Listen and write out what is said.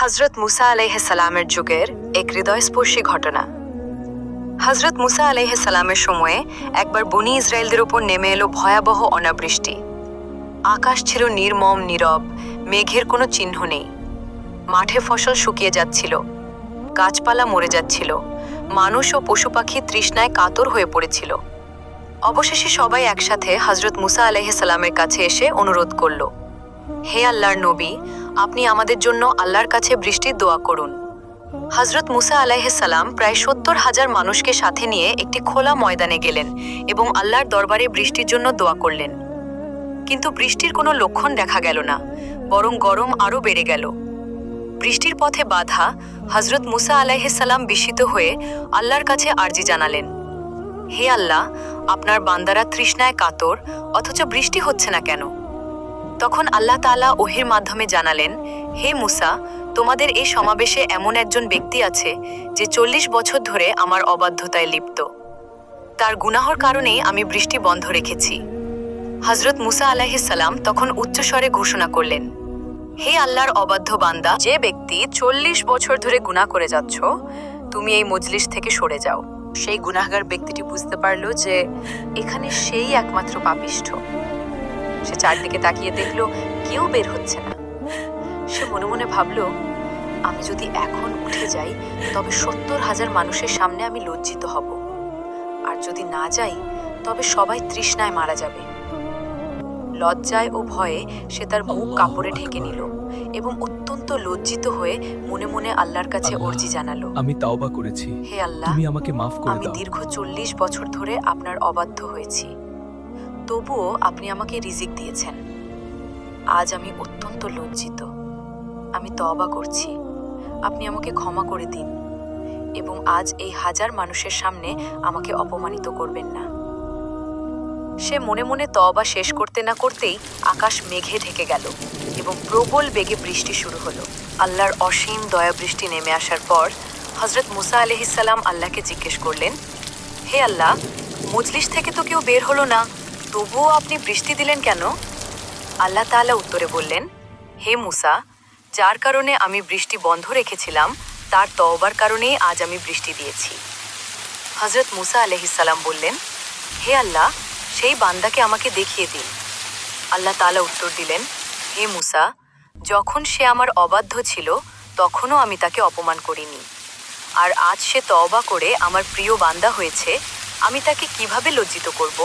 হযরত মুসা আলাইহিস সালামের যুগের এক হৃদয়স্পর্শী ঘটনা। হযরত মুসা আলাইহিস সালামের সময়ে একবার বনি ইসরায়েলদের উপর নেমে এলো ভয়াবহ অনাবৃষ্টি। আকাশ ছিল নির্মম নীরব, মেঘের কোনো চিহ্ন নেই। মাঠে ফসল শুকিয়ে যাচ্ছিল, গাছপালা মরে যাচ্ছিল, মানুষ ও পশু পাখি তৃষ্ণায় কাতর হয়ে পড়েছিল। অবশেষে সবাই একসাথে হযরত মুসা আলাইহিস সালামের কাছে এসে অনুরোধ করল, হে আল্লাহর নবী, আপনি আমাদের জন্য আল্লাহর কাছে বৃষ্টির দোয়া করুন। হযরত মুসা আলাইহিস সালাম প্রায় ৭০,০০০ মানুষকে সাথে নিয়ে একটি খোলা ময়দানে গেলেন এবং আল্লাহর দরবারে বৃষ্টির জন্য দোয়া করলেন। কিন্তু বৃষ্টির কোনো লক্ষণ দেখা গেল না, বরং গরম আরও বেড়ে গেল। বৃষ্টির পথে বাধা হযরত মুসা আলাইহিস সালাম বিস্মিত হয়ে আল্লাহর কাছে আরজি জানালেন, হে আল্লাহ, আপনার বান্দারা তৃষ্ণায় কাতর, অথচ বৃষ্টি হচ্ছে না কেন? তখন আল্লাহ তাআলা ওহীর মাধ্যমে জানালেন, হে মুসা, তোমাদের এই সমাবেশে এমন একজন ব্যক্তি আছে যে ৪০ বছর ধরে আমার অবাধ্যতায় লিপ্ত। তার গুনাহর কারণেই আমি বৃষ্টি বন্ধ রেখেছি। হযরত মুসা আলাইহিস সালাম তখন উচ্চস্বরে ঘোষণা করলেন, হে আল্লাহর অবাধ্য বান্দা, যে ব্যক্তি ৪০ বছর ধরে গুনাহ করে যাচ্ছ, তুমি এই মজলিস থেকে সরে যাও। সেই গুনাহগার ব্যক্তিটি বুঝতে পারল যে এখানে সেই একমাত্র পাপিষ্ঠ। সে চারদিকে তাকিয়ে দেখল কেউ বের হচ্ছে না। সে মনে মনে ভাবল, আমি যদি এখন উঠে যাই তবে ৭০,০০০ মানুষের সামনে আমি লজ্জিত হব, আর যদি না যাই তবে সবাই তৃষ্ণায় মারা যাবে। লজ্জায় ও ভয়ে সে তার মুখ কাপড়ে ঢেকে নিল এবং অত্যন্ত লজ্জিত হয়ে মনে মনে আল্লাহর কাছে অর্জি জানালো, আমি তাওবা করেছি, হে আল্লাহ, তুমি আমাকে মাফ করে আমি দাও। দীর্ঘ ৪০ বছর ধরে আপনার অবাধ্য হয়েছি, তবুও আপনি আমাকে রিজিক দিয়েছেন। আজ আমি অত্যন্ত লজ্জিত। আমি তওবা করছি, আপনি আমাকে ক্ষমা করে দিন এবং আজ এই ১০০০ মানুষের সামনে আমাকে অপমানিত করবেন না। সে মনে মনে তওবা শেষ করতে না করতেই আকাশ মেঘে ঢেকে গেল এবং প্রবল বেগে বৃষ্টি শুরু হলো। আল্লাহর অসীম দয়া বৃষ্টি নেমে আসার পর হযরত মুসা আলাইহিস সালাম আল্লাহকে জিজ্ঞেস করলেন, হে আল্লাহ, মজলিস থেকে তো কেউ বের হলো না, তবুও আপনি বৃষ্টি দিলেন কেন? আল্লাহ তাআলা উত্তরে বললেন, হে মুসা, যার কারণে আমি বৃষ্টি বন্ধ রেখেছিলাম তার তওবার কারণেই আজ আমি বৃষ্টি দিয়েছি। হযরত মুসা আলাইহিস সালাম বললেন, হে আল্লাহ, সেই বান্দাকে আমাকে দেখিয়ে দিন। আল্লাহ তাআলা উত্তর দিলেন, হে মুসা, যখন সে আমার অবাধ্য ছিল তখনও আমি তাকে অপমান করিনি, আর আজ সে তওবা করে আমার প্রিয় বান্দা হয়েছে, আমি তাকে কিভাবে লজ্জিত করব?